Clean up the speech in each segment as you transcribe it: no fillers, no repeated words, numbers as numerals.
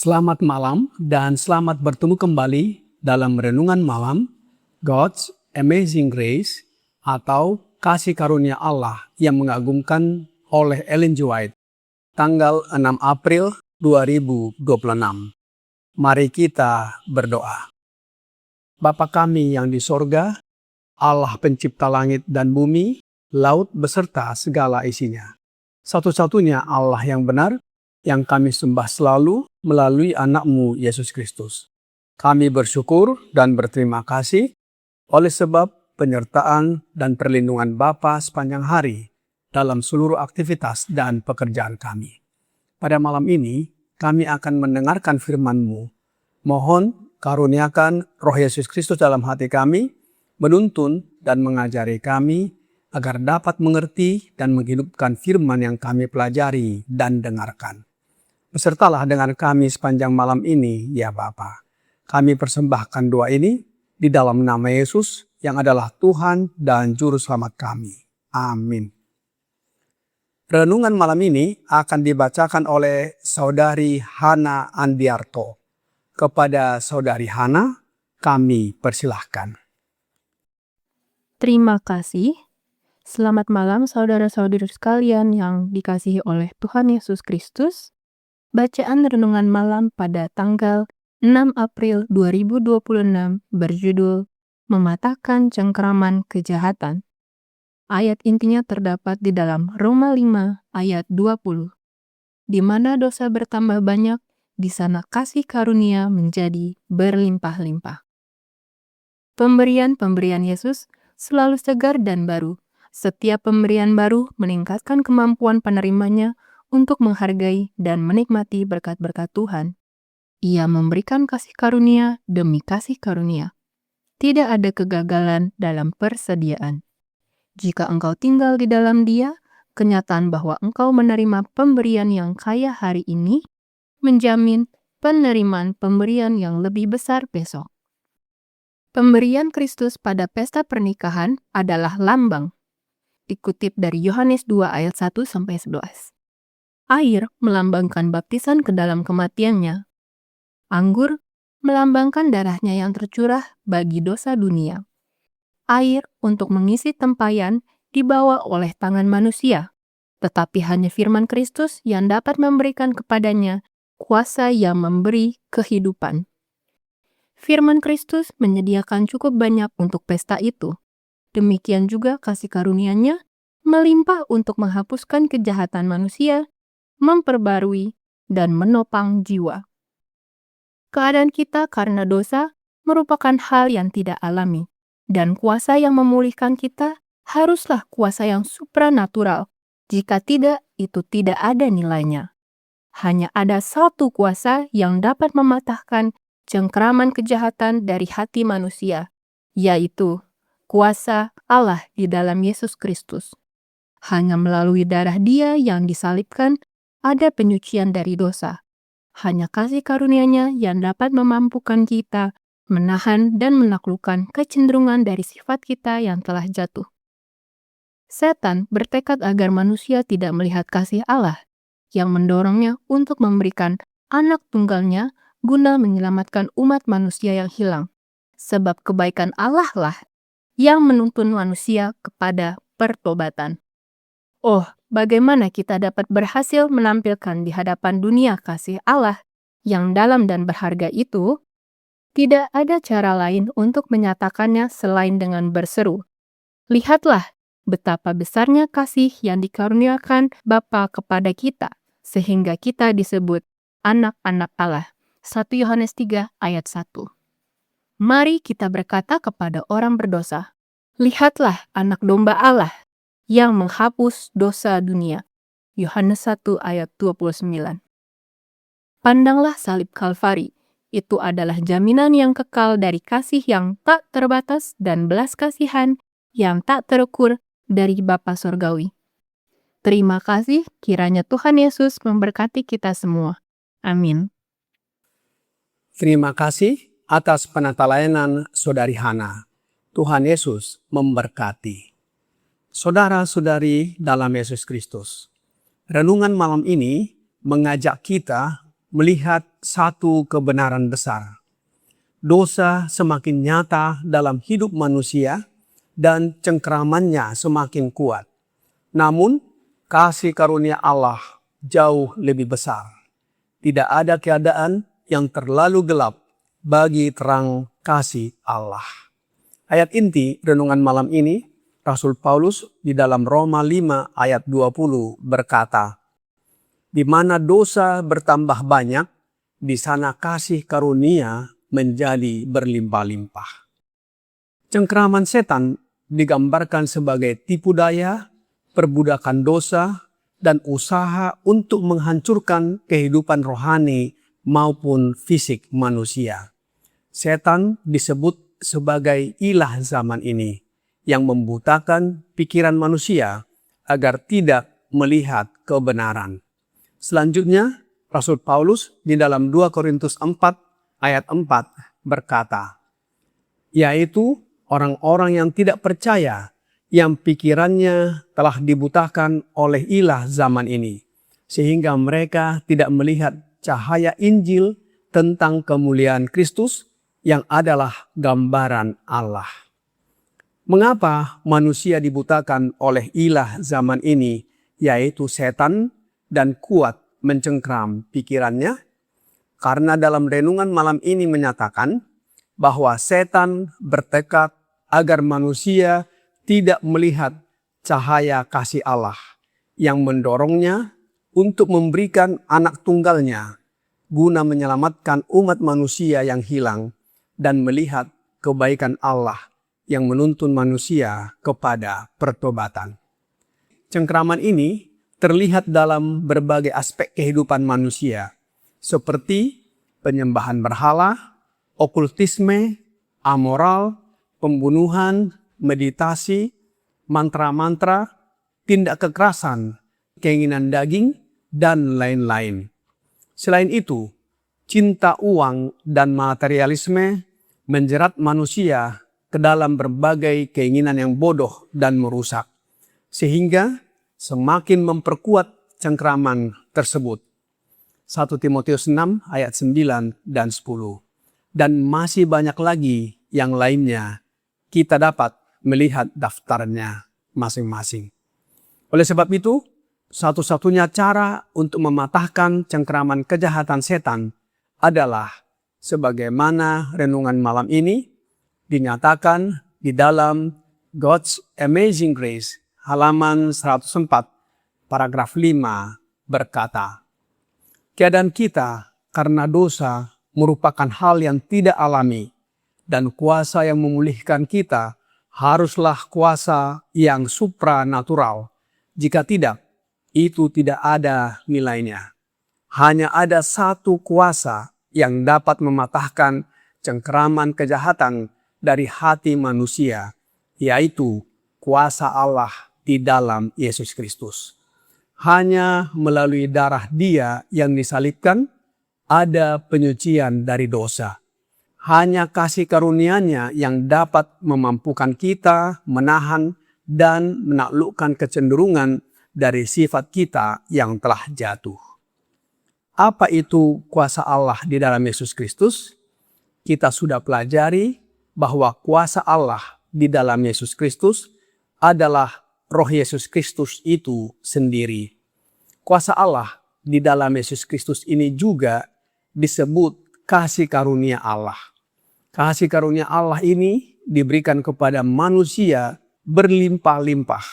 Selamat malam dan selamat bertemu kembali dalam Renungan Malam God's Amazing Grace atau Kasih Karunia Allah yang mengagumkan oleh Ellen G. White, tanggal 6 April 2026. Mari kita berdoa. Bapa kami yang di sorga, Allah pencipta langit dan bumi, laut beserta segala isinya. Satu-satunya Allah yang benar, yang kami sembah selalu melalui anak-Mu Yesus Kristus. Kami bersyukur dan berterima kasih oleh sebab penyertaan dan perlindungan Bapa sepanjang hari dalam seluruh aktivitas dan pekerjaan kami. Pada malam ini, kami akan mendengarkan firman-Mu. Mohon karuniakan Roh Yesus Kristus dalam hati kami, menuntun dan mengajari kami agar dapat mengerti dan menghidupkan firman yang kami pelajari dan dengarkan. Besertalah dengan kami sepanjang malam ini, ya Bapa. Kami persembahkan doa ini di dalam nama Yesus yang adalah Tuhan dan Juru Selamat kami. Amin. Renungan malam ini akan dibacakan oleh Saudari Hana Andiarto. Kepada Saudari Hana, kami persilahkan. Terima kasih. Selamat malam saudara-saudari sekalian yang dikasihi oleh Tuhan Yesus Kristus. Bacaan renungan malam pada tanggal 6 April 2026 berjudul Mematahkan Cengkeraman Kejahatan. Ayat intinya terdapat di dalam Roma 5 ayat 20. Di mana dosa bertambah banyak, di sana kasih karunia menjadi berlimpah-limpah. Pemberian-pemberian Yesus selalu segar dan baru. Setiap pemberian baru meningkatkan kemampuan penerimanya untuk menghargai dan menikmati berkat-berkat Tuhan. Ia memberikan kasih karunia demi kasih karunia. Tidak ada kegagalan dalam persediaan. Jika engkau tinggal di dalam Dia, kenyataan bahwa engkau menerima pemberian yang kaya hari ini menjamin penerimaan pemberian yang lebih besar besok. Pemberian Kristus pada pesta pernikahan adalah lambang. Dikutip dari Yohanes 2 ayat 1-11. Air melambangkan baptisan ke dalam kematiannya. Anggur melambangkan darahnya yang tercurah bagi dosa dunia. Air untuk mengisi tempayan dibawa oleh tangan manusia, tetapi hanya firman Kristus yang dapat memberikan kepadanya kuasa yang memberi kehidupan. Firman Kristus menyediakan cukup banyak untuk pesta itu. Demikian juga kasih karunia-Nya melimpah untuk menghapuskan kejahatan manusia, memperbarui, dan menopang jiwa. Keadaan kita karena dosa merupakan hal yang tidak alami, dan kuasa yang memulihkan kita haruslah kuasa yang supranatural. Jika tidak, itu tidak ada nilainya. Hanya ada satu kuasa yang dapat mematahkan cengkeraman kejahatan dari hati manusia, yaitu kuasa Allah di dalam Yesus Kristus. Hanya melalui darah Dia yang disalibkan, ada penyucian dari dosa. Hanya kasih karunia-Nya yang dapat memampukan kita menahan dan menaklukkan kecenderungan dari sifat kita yang telah jatuh. Setan bertekad agar manusia tidak melihat kasih Allah yang mendorongnya untuk memberikan anak tunggalnya guna menyelamatkan umat manusia yang hilang. Sebab kebaikan Allah lah yang menuntun manusia kepada pertobatan. Oh, bagaimana kita dapat berhasil menampilkan di hadapan dunia kasih Allah yang dalam dan berharga itu? Tidak ada cara lain untuk menyatakannya selain dengan berseru, "Lihatlah betapa besarnya kasih yang dikaruniakan Bapa kepada kita, sehingga kita disebut anak-anak Allah." 1 Yohanes 3 ayat 1. Mari kita berkata kepada orang berdosa, "Lihatlah anak domba Allah yang menghapus dosa dunia." Yohanes 1 ayat 29. Pandanglah salib Kalvari Itu adalah jaminan yang kekal dari kasih yang tak terbatas dan belas kasihan yang tak terukur dari Bapa Surgawi. Terima kasih, kiranya Tuhan Yesus memberkati kita semua. Amin. Terima kasih atas penata layanan Saudari Hana. Tuhan Yesus memberkati. Saudara-saudari dalam Yesus Kristus, renungan malam ini mengajak kita melihat satu kebenaran besar. Dosa semakin nyata dalam hidup manusia dan cengkeramannya semakin kuat. Namun, kasih karunia Allah jauh lebih besar. Tidak ada keadaan yang terlalu gelap bagi terang kasih Allah. Ayat inti renungan malam ini, Rasul Paulus di dalam Roma 5 ayat 20 berkata, "Di mana dosa bertambah banyak, di sana kasih karunia menjadi berlimpah-limpah." Cengkeraman setan digambarkan sebagai tipu daya, perbudakan dosa, dan usaha untuk menghancurkan kehidupan rohani maupun fisik manusia. Setan disebut sebagai ilah zaman ini yang membutakan pikiran manusia agar tidak melihat kebenaran. Selanjutnya, Rasul Paulus di dalam 2 Korintus 4 ayat 4 berkata, yaitu orang-orang yang tidak percaya, yang pikirannya telah dibutakan oleh ilah zaman ini, sehingga mereka tidak melihat cahaya Injil tentang kemuliaan Kristus yang adalah gambaran Allah. Mengapa manusia dibutakan oleh ilah zaman ini, yaitu setan, dan kuat mencengkram pikirannya? Karena dalam renungan malam ini menyatakan bahwa setan bertekad agar manusia tidak melihat cahaya kasih Allah yang mendorongnya untuk memberikan anak tunggalnya guna menyelamatkan umat manusia yang hilang dan melihat kebaikan Allah yang menuntun manusia kepada pertobatan. Cengkeraman ini terlihat dalam berbagai aspek kehidupan manusia, seperti penyembahan berhala, okultisme, amoral, pembunuhan, meditasi, mantra-mantra, tindak kekerasan, keinginan daging, dan lain-lain. Selain itu, cinta uang dan materialisme menjerat manusia ke dalam berbagai keinginan yang bodoh dan merusak, sehingga semakin memperkuat cengkeraman tersebut. 1 Timotius 6 ayat 9 dan 10. Dan masih banyak lagi yang lainnya. Kita dapat melihat daftarnya masing-masing. Oleh sebab itu, satu-satunya cara untuk mematahkan cengkeraman kejahatan setan adalah sebagaimana renungan malam ini dinyatakan di dalam God's Amazing Grace halaman 104 paragraf 5 berkata, keadaan kita karena dosa merupakan hal yang tidak alami dan kuasa yang memulihkan kita haruslah kuasa yang supranatural. Jika tidak, itu tidak ada nilainya. Hanya ada satu kuasa yang dapat mematahkan cengkeraman kejahatan dari hati manusia, yaitu kuasa Allah di dalam Yesus Kristus. Hanya melalui darah Dia yang disalibkan, ada penyucian dari dosa. Hanya kasih karunia-Nya yang dapat memampukan kita menahan dan menaklukkan kecenderungan dari sifat kita yang telah jatuh. Apa itu kuasa Allah di dalam Yesus Kristus? Kita sudah pelajari bahwa kuasa Allah di dalam Yesus Kristus adalah Roh Yesus Kristus itu sendiri. Kuasa Allah di dalam Yesus Kristus ini juga disebut kasih karunia Allah. Kasih karunia Allah ini diberikan kepada manusia berlimpah-limpah.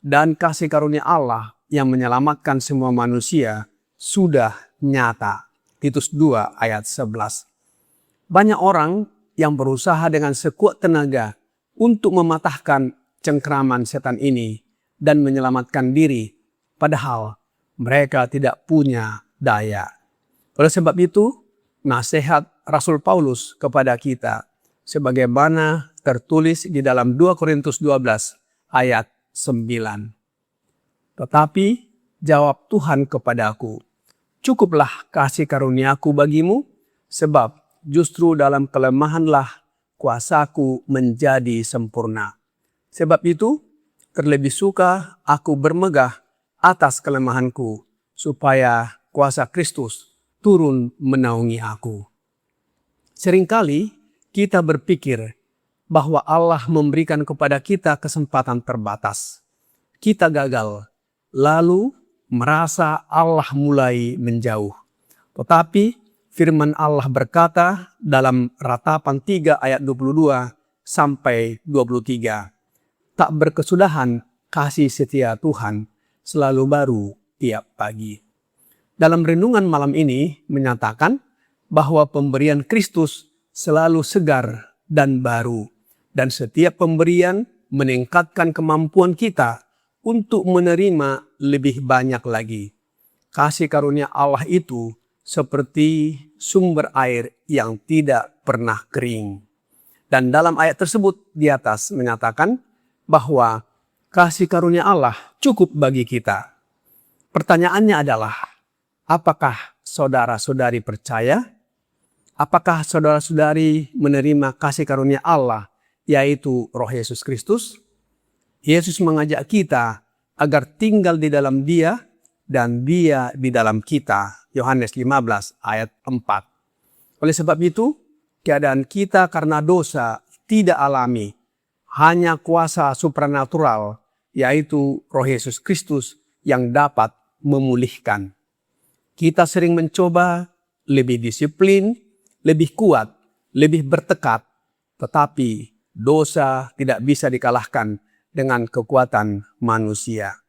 Dan kasih karunia Allah yang menyelamatkan semua manusia sudah nyata. Titus 2 ayat 11. Banyak orang yang berusaha dengan sekuat tenaga untuk mematahkan cengkeraman setan ini dan menyelamatkan diri, padahal mereka tidak punya daya. Oleh sebab itu, nasihat Rasul Paulus kepada kita sebagaimana tertulis di dalam 2 Korintus 12 ayat 9. Tetapi jawab Tuhan kepadaku, cukuplah kasih karuniaku bagimu, sebab justru dalam kelemahanlah kuasaku menjadi sempurna. Sebab itu, terlebih suka aku bermegah atas kelemahanku, supaya kuasa Kristus turun menaungi aku. Seringkali kita berpikir bahwa Allah memberikan kepada kita kesempatan terbatas. Kita gagal, lalu merasa Allah mulai menjauh. Tetapi firman Allah berkata dalam Ratapan 3 ayat 22 sampai 23, tak berkesudahan kasih setia Tuhan selalu baru tiap pagi. Dalam renungan malam ini menyatakan bahwa pemberian Kristus selalu segar dan baru, dan setiap pemberian meningkatkan kemampuan kita untuk menerima lebih banyak lagi. Kasih karunia Allah itu seperti sumber air yang tidak pernah kering. Dan dalam ayat tersebut di atas menyatakan bahwa kasih karunia Allah cukup bagi kita. Pertanyaannya adalah, apakah saudara-saudari percaya? Apakah saudara-saudari menerima kasih karunia Allah, yaitu Roh Yesus Kristus? Yesus mengajak kita agar tinggal di dalam Dia dan Dia di dalam kita. Yohanes 15 ayat 4. Oleh sebab itu, keadaan kita karena dosa tidak alami, hanya kuasa supranatural, yaitu Roh Yesus Kristus yang dapat memulihkan. Kita sering mencoba lebih disiplin, lebih kuat, lebih bertekad, tetapi dosa tidak bisa dikalahkan dengan kekuatan manusia.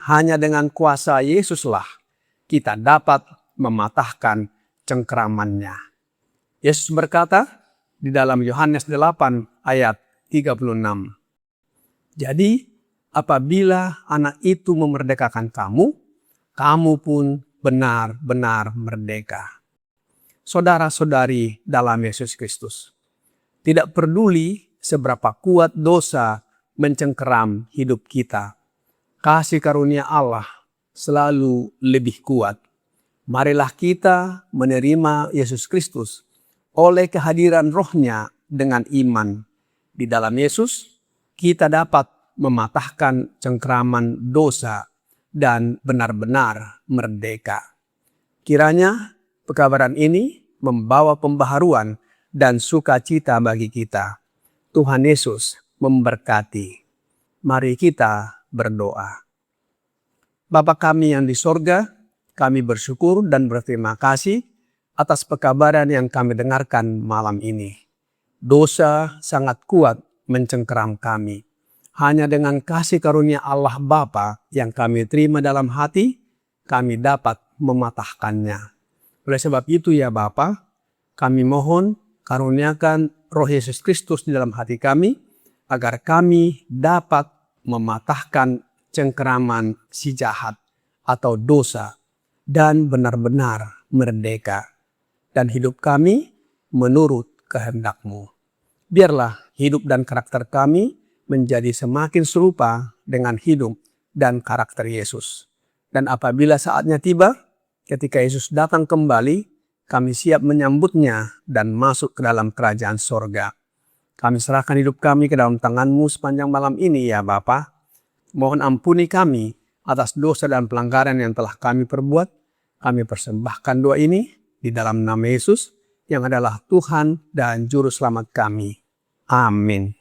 Hanya dengan kuasa Yesuslah kita dapat mematahkan cengkeramannya. Yesus berkata di dalam Yohanes 8 ayat 36. Jadi apabila anak itu memerdekakan kamu, kamu pun benar-benar merdeka. Saudara-saudari dalam Yesus Kristus, tidak peduli seberapa kuat dosa mencengkeram hidup kita, kasih karunia Allah selalu lebih kuat. Marilah kita menerima Yesus Kristus oleh kehadiran Roh-Nya dengan iman. Di dalam Yesus, kita dapat mematahkan cengkeraman dosa dan benar-benar merdeka. Kiranya pekabaran ini membawa pembaharuan dan sukacita bagi kita. Tuhan Yesus memberkati. Mari kita berdoa. Bapa kami yang di sorga, kami bersyukur dan berterima kasih atas pekabaran yang kami dengarkan malam ini. Dosa sangat kuat mencengkeram kami. Hanya dengan kasih karunia Allah Bapa yang kami terima dalam hati, kami dapat mematahkannya. Oleh sebab itu ya Bapa, kami mohon karuniakan Roh Yesus Kristus di dalam hati kami, agar kami dapat mematahkan cengkeraman si jahat atau dosa dan benar-benar merdeka. Dan hidup kami menurut kehendak-Mu. Biarlah hidup dan karakter kami menjadi semakin serupa dengan hidup dan karakter Yesus. Dan apabila saatnya tiba, ketika Yesus datang kembali, kami siap menyambutnya dan masuk ke dalam kerajaan sorga. Kami serahkan hidup kami ke dalam tangan-Mu sepanjang malam ini ya Bapa. Mohon ampuni kami atas dosa dan pelanggaran yang telah kami perbuat. Kami persembahkan doa ini di dalam nama Yesus yang adalah Tuhan dan Juru Selamat kami. Amin.